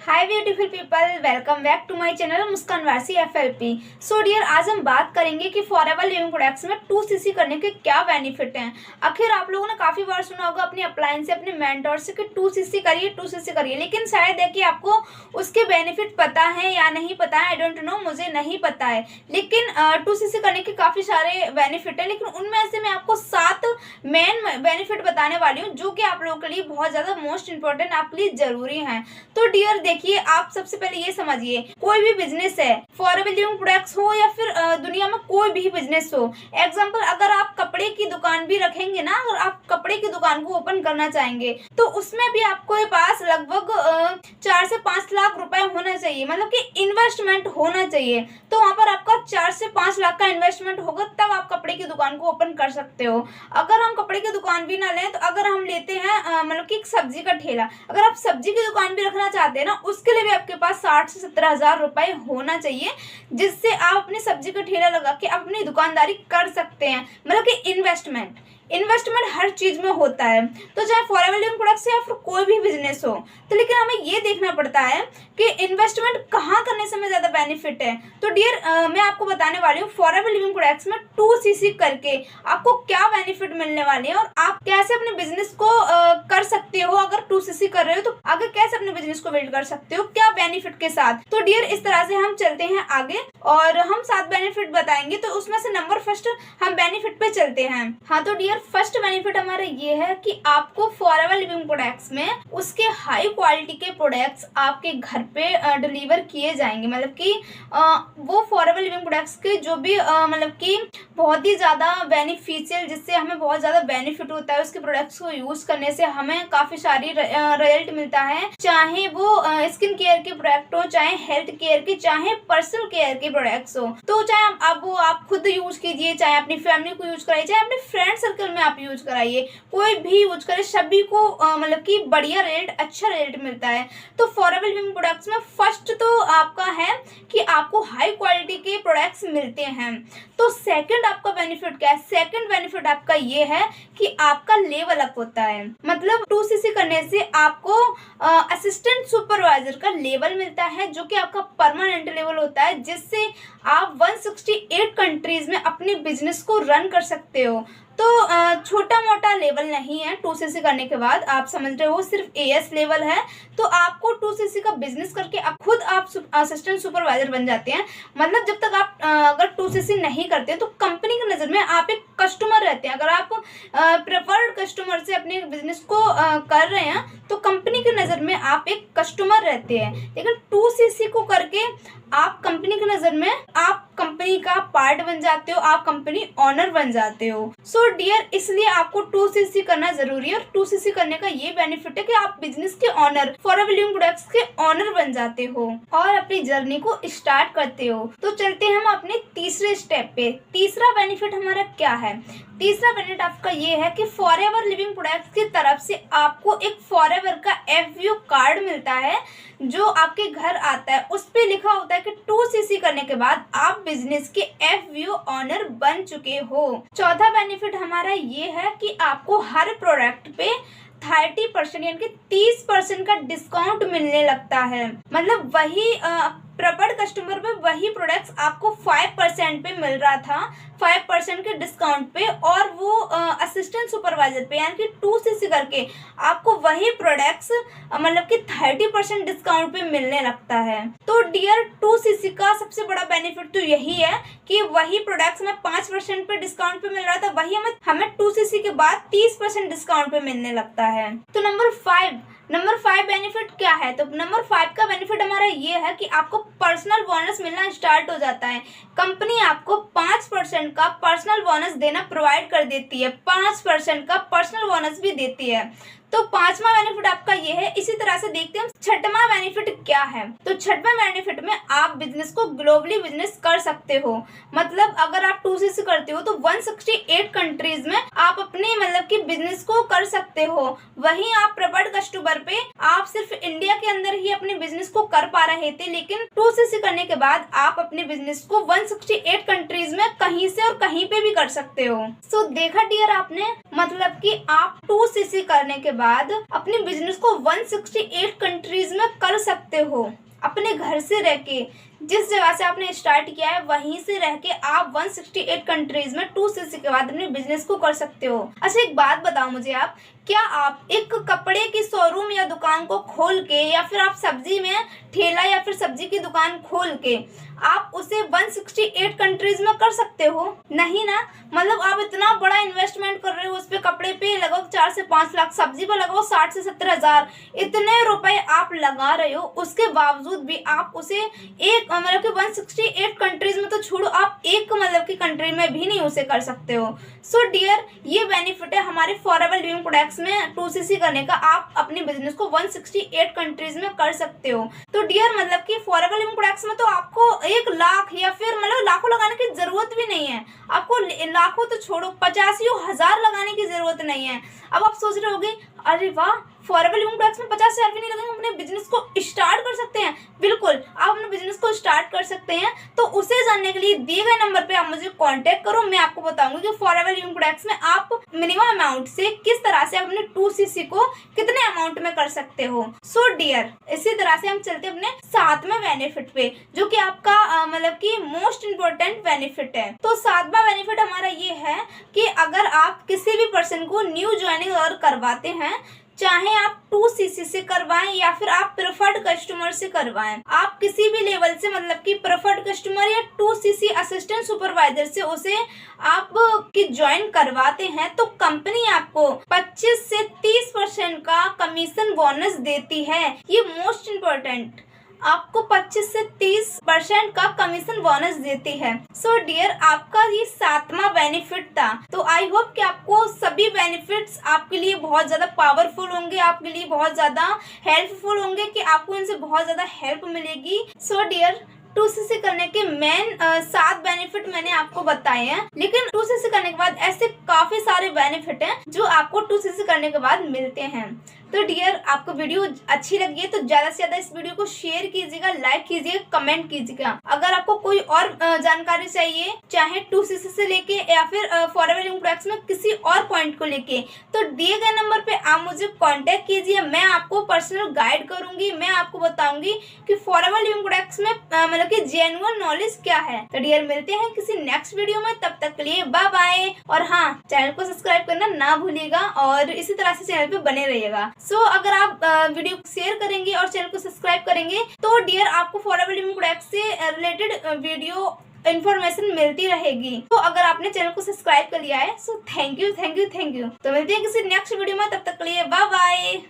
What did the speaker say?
Hi beautiful people, welcome back to my channel Muskan Warsi FLP। So dear, आज हम बात करेंगे कि फॉरएवर लिविंग प्रोडक्ट्स में 2cc करने के क्या बेनिफिट हैं। आखिर आप लोगों ने काफ़ी बार सुना होगा अपनी अपलाइन से, अपने मेंटोर से कि 2cc करिए 2cc करिए, लेकिन शायद है कि आपको उसके बेनिफिट पता है या नहीं पता है। आई डोंट नो, मुझे नहीं पता है, लेकिन 2cc करने के काफ़ी सारे बेनिफिट हैं। लेकिन उनमें से मैं आपको 7 मेन बेनिफिट बताने वाली हूँ जो कि आप लोगों के लिए बहुत ज़्यादा मोस्ट इंपॉर्टेंट, आपके लिए ज़रूरी हैं। तो डियर देखिए, आप सबसे पहले ये समझिए, कोई भी बिजनेस है, फॉरएवर लिविंग प्रोडक्ट्स हो या फिर दुनिया में कोई भी बिजनेस हो। एग्जांपल, अगर आप कपड़े की दुकान भी रखेंगे ना, अगर आप कपड़े की दुकान को ओपन करना चाहेंगे तो उसमें भी आपके पास लगभग 4 से 5 लाख रुपए होना चाहिए, मतलब कि इन्वेस्टमेंट होना चाहिए। तो वहाँ पर आपका 4 से 5 लाख का इन्वेस्टमेंट होगा, तब आप कपड़े की दुकान को ओपन कर सकते हो। अगर हम कपड़े की दुकान भी ना लें, तो अगर हम लेते हैं मतलब कि एक सब्जी का ठेला, अगर आप सब्जी की दुकान भी रखना चाहते हैं ना, उसके लिए भी आपके पास 60 से 70 हजार रुपए होना चाहिए, जिससे आप अपनी सब्जी का ठेला लगा के अपनी दुकानदारी कर सकते हैं। मतलब कि इन्वेस्टमेंट हर चीज में होता है, तो चाहे फॉरएवर लिविंग प्रोडक्ट्स या फिर कोई भी बिजनेस हो। तो लेकिन हमें ये देखना पड़ता है कि इन्वेस्टमेंट कहाँ करने से हमें ज्यादा बेनिफिट है। तो डियर, मैं आपको बताने वाली हूँ फॉरएवर लिविंग प्रोडक्ट्स में 2cc करके आपको क्या बेनिफिट मिलने वाले हैं और आप कैसे अपने बिजनेस को कर सकते हो। अगर 2cc कर रहे हो तो आगे कैसे अपने बिजनेस को बिल्ड कर सकते हो, क्या बेनिफिट के साथ। तो डियर, इस तरह से हम चलते हैं आगे और हम 7 बेनिफिट बताएंगे। तो उसमें से नंबर फर्स्ट हम बेनिफिट पे चलते हैं। हाँ, तो डियर, फर्स्ट बेनिफिट हमारा ये है कि आपको फॉरएवर लिविंग प्रोडक्ट्स में उसके हाई क्वालिटी के प्रोडक्ट्स आपके घर पे डिलीवर किए जाएंगे। मतलब कि वो फॉरएवर लिविंग प्रोडक्ट्स के जो भी मतलब कि बहुत ही ज्यादा बेनिफिशियल, जिससे हमें बहुत ज्यादा बेनिफिट होता है, उसके प्रोडक्ट्स को यूज करने से हमें काफी सारी रिजल्ट मिलता है। चाहे वो स्किन केयर के प्रोडक्ट हो, चाहे हेल्थ केयर के, चाहे पर्सनल केयर के प्रोडक्ट्स हो। तो चाहे आप खुद यूज कीजिए, चाहे अपनी फैमिली को यूज कराइए, चाहे अपने फ्रेंड सर्कल में आप यूज कराइए, कोई भी यूज करे, सभी को मतलब कि बढ़िया रेट, अच्छा रेट मिलता है। तो फॉरएवर लिविंग प्रोडक्ट्स में फर्स्ट तो आपका है कि आपको हाई क्वालिटी के प्रोडक्ट्स मिलते हैं। तो सेकंड आपका बेनिफिट क्या है? सेकंड बेनिफिट आपका ये है कि आपका लेवल अप होता है। मतलब 2cc करने से आपको असिस्टेंट सुपरवाइजर का लेवल मिलता है, जो कि आपका परमानेंट लेवल होता है, जिससे आप 168 कंट्रीज में अपने बिजनेस को रन कर सकते हो। तो छोटा मोटा लेवल नहीं है 2cc करने के बाद, आप समझ रहे हो, सिर्फ AS लेवल है। तो आपको 2cc का बिजनेस करके आप असिस्टेंट सुपरवाइजर बन जाते हैं। मतलब जब तक आप अगर 2cc नहीं करते तो कंपनी की नज़र में आप एक कस्टमर रहते हैं। अगर आप प्रेफर्ड कस्टमर से अपने बिजनेस को कर रहे हैं तो कंपनी की नज़र में आप एक कस्टमर रहते हैं। लेकिन 2cc को करके आप कंपनी की नज़र में आप कंपनी का पार्ट बन जाते हो, आप कंपनी ऑनर बन जाते हो। सो डियर, इसलिए आपको 2cc करना जरूरी है। और 2cc करने का ये बेनिफिट है कि आप बिजनेस के ऑनर, फॉरएवर लिविंग प्रोडक्ट्स के ऑनर बन जाते हो और अपनी जर्नी को स्टार्ट करते हो। तो चलते हैं हम अपने तीसरे स्टेप पे। तीसरा बेनिफिट हमारा क्या है? तीसरा बेनिफिट आपका ये है कि फॉरएवर लिविंग प्रोडक्ट्स की तरफ से आपको एक फॉरएवर का FVO कार्ड मिलता है, जो आपके घर आता है। उस पे लिखा होता है कि 2cc करने के बाद आप बिजनेस के FVO ऑनर बन चुके हो। चौथा बेनिफिट हमारा ये है कि आपको हर प्रोडक्ट पे 30% यानी कि 30% का डिस्काउंट मिलने लगता है। मतलब वही प्रेफर्ड कस्टमर पे वही प्रोडक्ट्स आपको 5% पे मिल रहा था, 5% के डिस्काउंट पे, और वो असिस्टेंट सुपरवाइजर पे यानी कि 2cc करके आपको वही प्रोडक्ट्स मतलब कि 30% डिस्काउंट पे मिलने लगता है। तो डियर, 2cc का सबसे बड़ा बेनिफिट तो यही है कि वही प्रोडक्ट्स में 5% पे डिस्काउंट पे मिल रहा था, वही हमें 2cc के बाद 30% डिस्काउंट पे मिलने लगता है। तो नंबर 5 बेनिफिट क्या है? तो नंबर 5 का बेनिफिट हमारा ये है कि आपको पर्सनल बोनस मिलना स्टार्ट हो जाता है। कंपनी आपको 5% का पर्सनल बोनस देना प्रोवाइड कर देती है, 5% का पर्सनल बोनस भी देती है। तो 5वां बेनिफिट आपका ये है। इसी तरह से देखते हैं 6वां बेनिफिट क्या है। तो 6वें बेनिफिट में आप बिजनेस को ग्लोबली बिजनेस कर सकते हो। मतलब अगर आप 2cc करते हो तो 168 कंट्रीज में आप अपने मतलब कि बिजनेस को कर सकते हो। वहीं आप प्रेफर्ड कस्टमर पे आप सिर्फ इंडिया के अंदर ही अपने बिजनेस को कर पा रहे थे, लेकिन 2cc करने के बाद आप अपने बिजनेस को 168 कंट्रीज में कहीं से और कहीं पे भी कर सकते हो। सो देखा डियर आपने, मतलब कि आप 2cc करने के बाद अपने बिजनेस को 168 कंट्रीज में कर सकते हो। अपने घर से रह के, जिस जगह से आपने स्टार्ट किया है वहीं से रह के आप 168 कंट्रीज में 2cc के बाद अपने बिजनेस को कर सकते हो। अच्छा, एक बात बताओ मुझे आप, क्या आप एक कपड़े की शोरूम या दुकान को खोल के, या फिर आप सब्जी में ठेला या फिर सब्जी की दुकान खोल के आप उसे 168 कंट्रीज में कर सकते हो? नहीं ना। मतलब आप इतना बड़ा इन्वेस्टमेंट कर रहे हो, उस पे कपड़े पे लगभग 4 से 5 लाख, सब्जी पे लगभग 60 से 70 हजार, इतने रुपए आप लगा रहे हो, उसके बावजूद भी आप उसे एक मतलब कि 168 कंट्रीज में तो छोड़ो, आप एक मतलब की कंट्री में भी नहीं उसे कर सकते हो। सो डियर, ये बेनिफिट है हमारे फॉरएवर लिविंग प्रोडक्ट्स में 2cc करने का। आप अपने बिजनेस को 168 कंट्रीज में कर सकते हो। तो डियर, मतलब कि फॉरएवर लिविंग प्रोडक्ट्स में तो आपको 1 लाख या फिर मतलब लाखों लगाने की जरूरत भी नहीं है। आपको लाखों तो छोड़ो, 85,000 लगाने की जरूरत नहीं है। अब आप सोच रहे होगे, अरे वाह, फॉरएवर लिविंग प्रोडक्ट्स में 50,000 भी नहीं लगेंगे, अपने बिजनेस को स्टार्ट कर सकते हैं। बिल्कुल, आप अपने बिजनेस को स्टार्ट कर सकते हैं। तो उसे जानने के लिए दिए गए नंबर पे आप मुझे कांटेक्ट करो। मैं आपको बताऊंगी कि फॉरएवर लिविंग प्रोडक्ट्स में आप मिनिमम अमाउंट से किस तरह से अपने 2cc को कितने अमाउंट में कर सकते हो। सो डियर, इसी तरह से हम चलते अपने 7वें बेनिफिट पे, जो कि आपका मतलब कि मोस्ट इम्पोर्टेंट बेनिफिट है। तो 7वां बेनिफिट हमारा ये है कि अगर आप किसी भी पर्सन को न्यू ज्वाइनिंग अगर करवाते हैं, चाहे आप 2cc से करवाएं या फिर आप प्रेफर्ड कस्टमर से करवाएं, आप किसी भी लेवल से मतलब कि प्रेफर्ड कस्टमर या 2cc असिस्टेंट सुपरवाइजर से उसे आप की ज्वाइन करवाते हैं, तो कंपनी आपको 25 से 30% का कमीशन बोनस देती है। ये मोस्ट इम्पोर्टेंट, आपको 25 से 30% का कमीशन बोनस देती है। सो डियर, आपका ये 7वां बेनिफिट था। तो आई होप कि आपको सभी बेनिफिट्स आपके लिए बहुत ज्यादा पावरफुल होंगे, आपके लिए बहुत ज्यादा हेल्पफुल होंगे, कि आपको इनसे बहुत ज्यादा हेल्प मिलेगी। सो डियर, 2cc करने के मेन 7 बेनिफिट मैंने आपको बताए हैं, लेकिन 2cc करने के बाद ऐसे काफी सारे बेनिफिट हैं जो आपको 2cc करने के बाद मिलते हैं। तो डियर, आपको वीडियो अच्छी लगी है तो ज्यादा से ज्यादा इस वीडियो को शेयर कीजिएगा, लाइक कीजिएगा, कमेंट कीजिएगा। अगर आपको कोई और जानकारी चाहिए, चाहे 2cc से लेके या फिर फॉरएवर लिविंग प्रोडक्ट्स में किसी और पॉइंट को लेके, तो दिए गए नंबर पे आप मुझे कांटेक्ट कीजिए। मैं आपको पर्सनल गाइड करूंगी, मैं आपको बताऊंगी कि फॉरएवर लिविंग प्रोडक्ट्स में मतलब कि जेन्युइन नॉलेज क्या है। तो डियर, मिलते हैं किसी नेक्स्ट वीडियो में, तब तक के लिए बाय बाय। और हाँ, चैनल को सब्सक्राइब करना ना भूलिएगा और इसी तरह से चैनल पे बने रहिएगा। सो अगर आप वीडियो को शेयर करेंगे और चैनल को सब्सक्राइब करेंगे, तो डियर आपको फॉरएवर लिविंग प्रोडक्ट्स से रिलेटेड वीडियो इन्फॉर्मेशन मिलती रहेगी। तो अगर आपने चैनल को सब्सक्राइब कर लिया है, सो थैंक यू। तो मिलते हैं किसी नेक्स्ट वीडियो में, तब तक के लिए बाय बाय।